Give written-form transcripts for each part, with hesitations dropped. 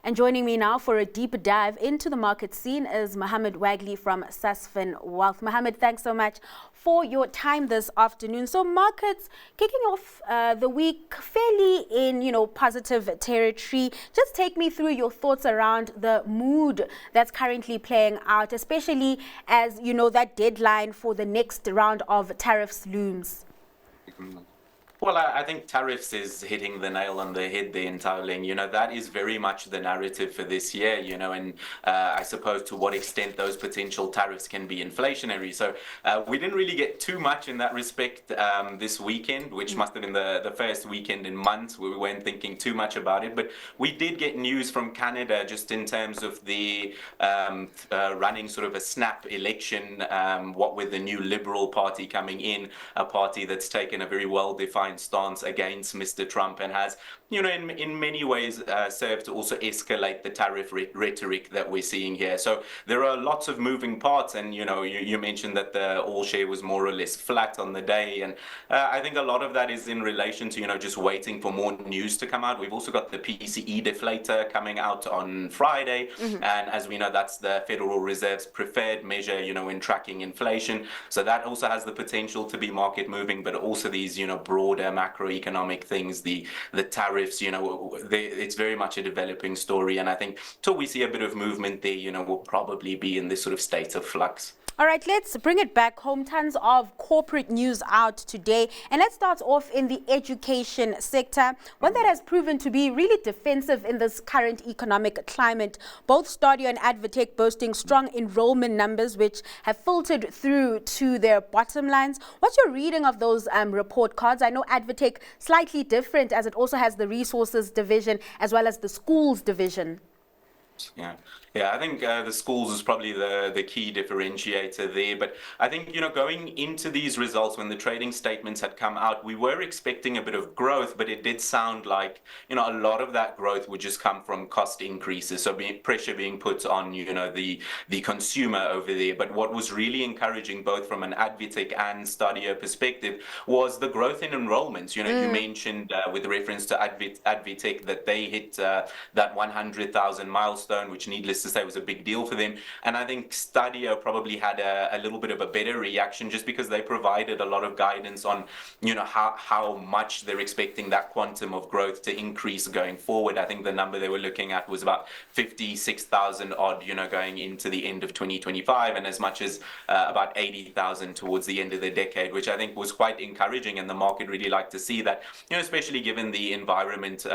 And joining me now for a deeper dive into the market scene is Muhammed Wagley from Sasfin Wealth. Muhammed, thanks so much for your time this afternoon. So markets kicking off the week fairly in, positive territory. Just take me through your thoughts around the mood that's currently playing out, especially as, that deadline for the next round of tariffs looms. Well, I think tariffs is hitting the nail on the head there entirely. That is very much the narrative for this year, and I suppose to what extent those potential tariffs can be inflationary. So we didn't really get too much in that respect this weekend, which must have been the first weekend in months where we weren't thinking too much about it. But we did get news from Canada just in terms of the running sort of a snap election, what with the new Liberal Party coming in, a party that's taken a very well-defined stance against Mr. Trump and has, in many ways served to also escalate the tariff rhetoric that we're seeing here. So there are lots of moving parts, and you mentioned that the all share was more or less flat on the day, and I think a lot of that is in relation to just waiting for more news to come out. We've also got the PCE deflator coming out on Friday, and as we know, that's the Federal Reserve's preferred measure, in tracking inflation. So that also has the potential to be market moving, but also these broader macroeconomic things, the tariffs, it's very much a developing story, and I think till we see a bit of movement there, we'll probably be in this sort of state of flux. All right, let's bring it back home. Tons of corporate news out today. And let's start off in the education sector, one that has proven to be really defensive in this current economic climate. Both Stadio and Advotech boasting strong enrollment numbers, which have filtered through to their bottom lines. What's your reading of those report cards? I know Advotech slightly different, as it also has the resources division as well as the schools division. Yeah, I think the schools is probably the key differentiator there. But I think, going into these results, when the trading statements had come out, we were expecting a bit of growth, but it did sound like, a lot of that growth would just come from cost increases. So pressure being put on, the consumer over there. But what was really encouraging, both from an Advotech and Stadio perspective, was the growth in enrollments. You mentioned with reference to Advotech that they hit that 100,000 milestone, which needless to say was a big deal for them. And I think Stadio probably had a little bit of a better reaction just because they provided a lot of guidance on, how much they're expecting that quantum of growth to increase going forward. I think the number they were looking at was about 56,000 odd, going into the end of 2025, and as much as about 80,000 towards the end of the decade, which I think was quite encouraging, and the market really liked to see that, especially given the environment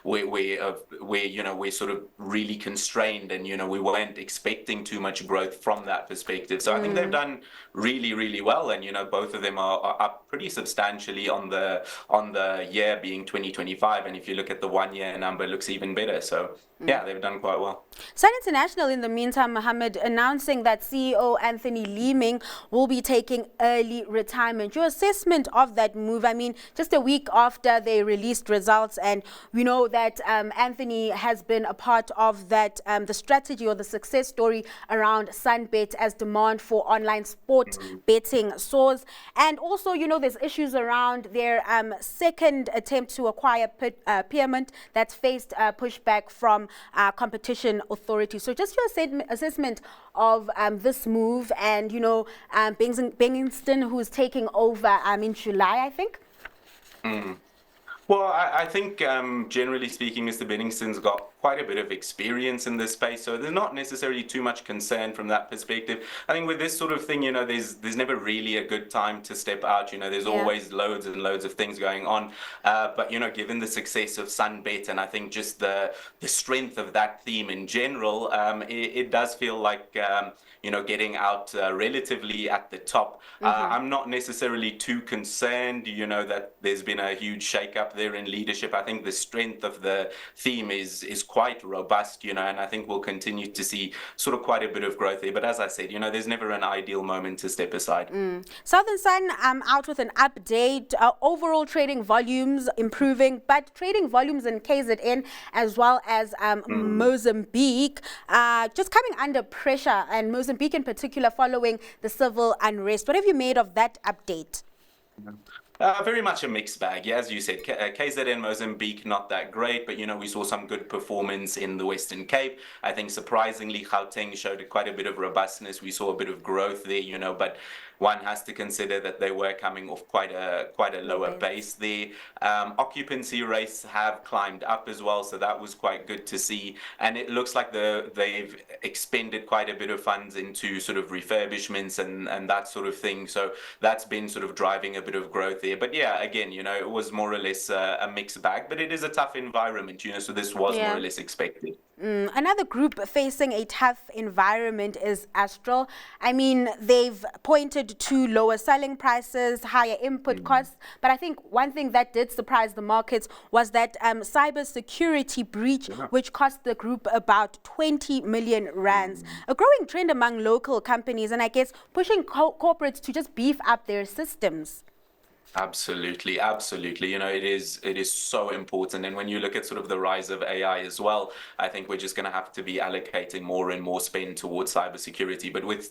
where we're sort of really constrained, and we weren't expecting too much growth from that perspective. So I think they've done really, really well, and both of them are up pretty substantially on the year being 2025, and if you look at the 1 year number, it looks even better. So yeah, they've done quite well. Sun International, in the meantime, Muhammad, announcing that CEO Anthony Leeming will be taking early retirement. Your assessment of that move? I mean, just a week after they released results, and we know that Anthony has been a part of that, the strategy or the success story around Sunbet as demand for online sport betting soars. And also, there's issues around their second attempt to acquire Peermint that's faced pushback from competition authorities. So just your assessment of this move and, Benginston, who's taking over in July, I think? Well, I think generally speaking, Mr. Benningston's got quite a bit of experience in this space, so there's not necessarily too much concern from that perspective. I think with this sort of thing, there's never really a good time to step out. There's always loads and loads of things going on. But given the success of Sunbet, and I think just the strength of that theme in general, it does feel like getting out relatively at the top. I'm not necessarily too concerned, that there's been a huge shake-up there in leadership. I think the strength of the theme is quite robust, and I think we'll continue to see sort of quite a bit of growth there. But as I said, there's never an ideal moment to step aside. Southern Sun out with an update. Overall trading volumes improving, but trading volumes in KZN as well as Mozambique just coming under pressure, and Mozambique in particular following the civil unrest. What have you made of that update? Very much a mixed bag. Yeah, as you said, KZN Mozambique not that great, but we saw some good performance in the Western Cape. I think surprisingly, Gauteng showed quite a bit of robustness. We saw a bit of growth there, but one has to consider that they were coming off quite a Low lower base. base there. Occupancy rates have climbed up as well, so that was quite good to see. And it looks like they've expended quite a bit of funds into sort of refurbishments and that sort of thing. So that's been sort of driving a bit of growth there. But yeah, again, it was more or less a mixed bag, but it is a tough environment, so this was more Yeah. or less expected. Another group facing a tough environment is Astral. I mean, they've pointed to lower selling prices, higher input costs, but I think one thing that did surprise the markets was that cybersecurity breach, Yeah. which cost the group about 20 million rands. A growing trend among local companies, and I guess pushing corporates to just beef up their systems. Absolutely, absolutely. It is so important. And when you look at sort of the rise of AI as well, I think we're just going to have to be allocating more and more spend towards cybersecurity. But with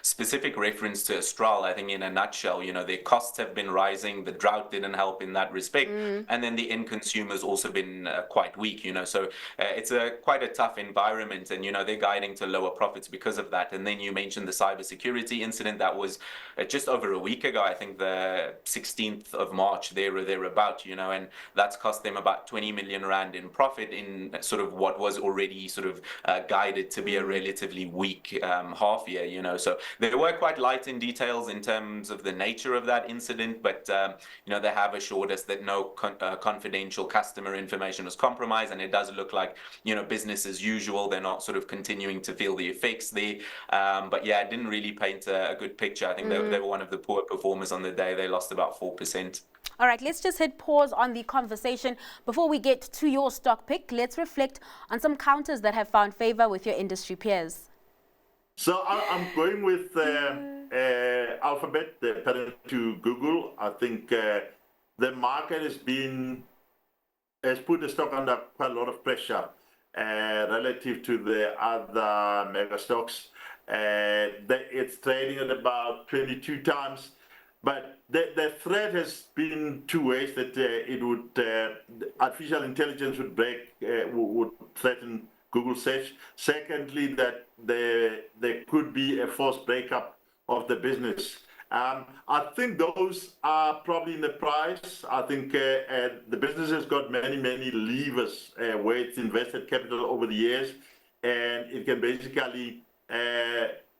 specific reference to Astral, I think in a nutshell, their costs have been rising. The drought didn't help in that respect, and then the end consumer's also been quite weak. So it's a quite a tough environment, and they're guiding to lower profits because of that. And then you mentioned the cybersecurity incident that was just over a week ago. I think the 16th of March, there or thereabout, and that's cost them about 20 million rand in profit in sort of what was already sort of guided to be a relatively weak half year, So they were quite light in details in terms of the nature of that incident, but they have assured us that no confidential customer information was compromised, and it does look like business as usual. They're not sort of continuing to feel the effects there, but yeah, it didn't really paint a good picture. I think they were one of the poor performers on the day. They lost about 4%. All right, let's just hit pause on the conversation. Before we get to your stock pick, let's reflect on some counters that have found favor with your industry peers. So I'm going with Alphabet, the parent to Google. I think the market has put the stock under quite a lot of pressure relative to the other mega stocks. It's trading at about 22 times. But the threat has been two ways that artificial intelligence would threaten Google search. Secondly, that there could be a forced breakup of the business. I think those are probably in the price. I think the business has got many levers where it's invested capital over the years, and it can basically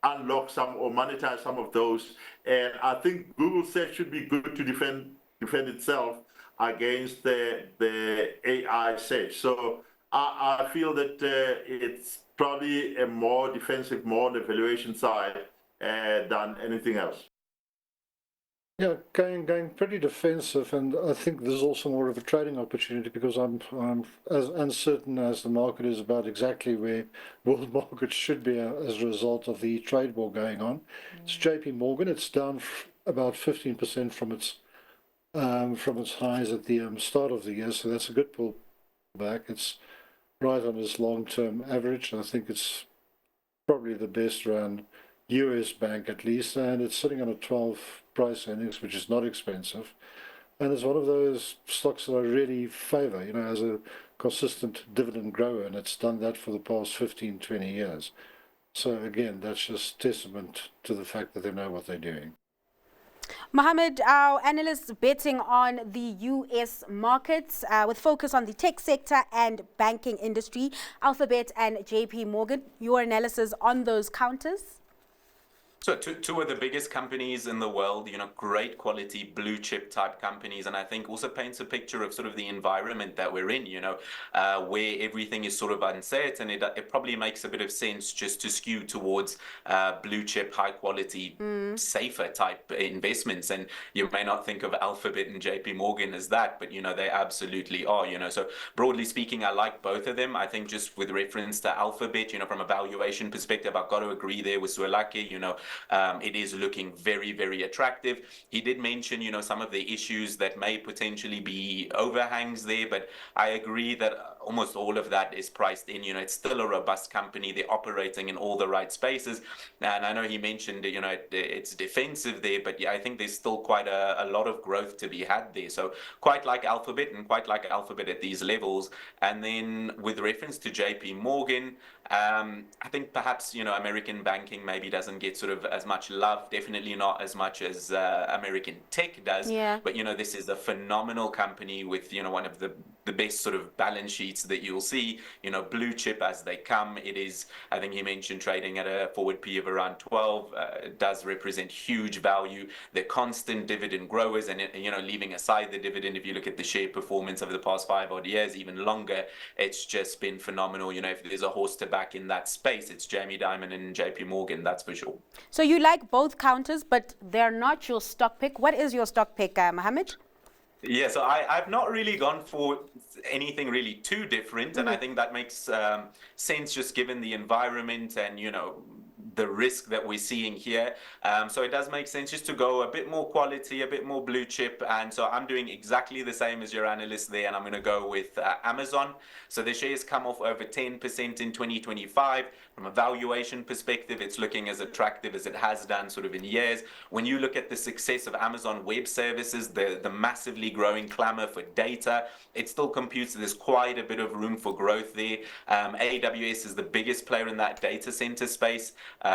unlock some or monetize some of those. And I think Google search should be good to defend itself against the AI search. So I feel that it's probably a more defensive, more on the valuation side than anything else. Yeah, going pretty defensive, and I think there's also more of a trading opportunity because I'm as uncertain as the market is about exactly where world markets should be as a result of the trade war going on. It's JP Morgan. It's down about 15% from its highs at the start of the year, so that's a good pullback. It's right on its long-term average. I think it's probably the best around US bank at least, and it's sitting on a 12 price earnings, which is not expensive. And it's one of those stocks that I really favor, as a consistent dividend grower, and it's done that for the past 15, 20 years. So again, that's just testament to the fact that they know what they're doing. Muhammad, our analysts betting on the US markets with focus on the tech sector and banking industry, Alphabet and JP Morgan. Your analysis on those counters? So two of the biggest companies in the world, great quality blue chip type companies, and I think also paints a picture of sort of the environment that we're in, where everything is sort of uncertain. It probably makes a bit of sense just to skew towards blue chip, high quality, safer type investments. And you may not think of Alphabet and JP Morgan as that, but they absolutely are. So broadly speaking, I like both of them. I think just with reference to Alphabet, from a valuation perspective, I've got to agree there with Zwelakhe. it is looking very, very attractive. He did mention, you know, some of the issues that may potentially be overhangs there, but I agree that almost all of that is priced in. You know, it's still a robust company. They're operating in all the right spaces. And I know he mentioned, you know, it's defensive there, but yeah, I think there's still quite a lot of growth to be had there. So quite like Alphabet, and quite like Alphabet at these levels. And then with reference to JP Morgan, I think perhaps, you know, American banking maybe doesn't get sort of as much love, definitely not as much as American tech does. Yeah. But, you know, this is a phenomenal company with, you know, one of the best sort of balance sheets that you'll see, you know, blue chip as they come. It is, I think he mentioned, trading at a forward P of around 12. It does represent huge value. They're constant dividend growers, and, you know, leaving aside the dividend, if you look at the share performance over the past 5 odd years, even longer, it's just been phenomenal. You know, if there's a horse to back in that space, it's Jamie Dimon and JP Morgan, that's for sure. So you like both counters, but they're not your stock pick. What is your stock pick, Mohammed? Yeah, so I've not really gone for anything really too different, and I think that makes sense just given the environment and, you know, the risk that we're seeing here. So it does make sense just to go a bit more quality, a bit more blue chip. And so I'm doing exactly the same as your analyst there, and I'm going to go with Amazon. So the shares come off over 10% in 2025. From a valuation perspective, it's looking as attractive as it has done sort of in years. When you look at the success of Amazon Web Services, the massively growing clamor for data, it still computes. There's quite a bit of room for growth there. AWS is the biggest player in that data center space.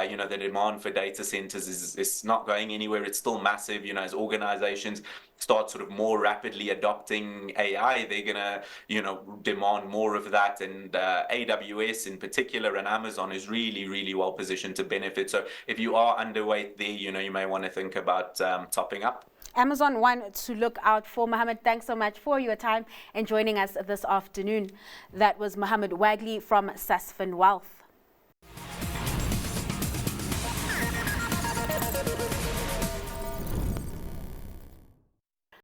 You know, the demand for data centers is not going anywhere. It's still massive. You know, as organizations start sort of more rapidly adopting AI, they're going to, you know, demand more of that. And AWS in particular and Amazon is really, really well positioned to benefit. So if you are underweight there, you know, you may want to think about topping up. Amazon one to look out for. Muhammad, thanks so much for your time and joining us this afternoon. That was Muhammed Wagley from Sasfin Wealth.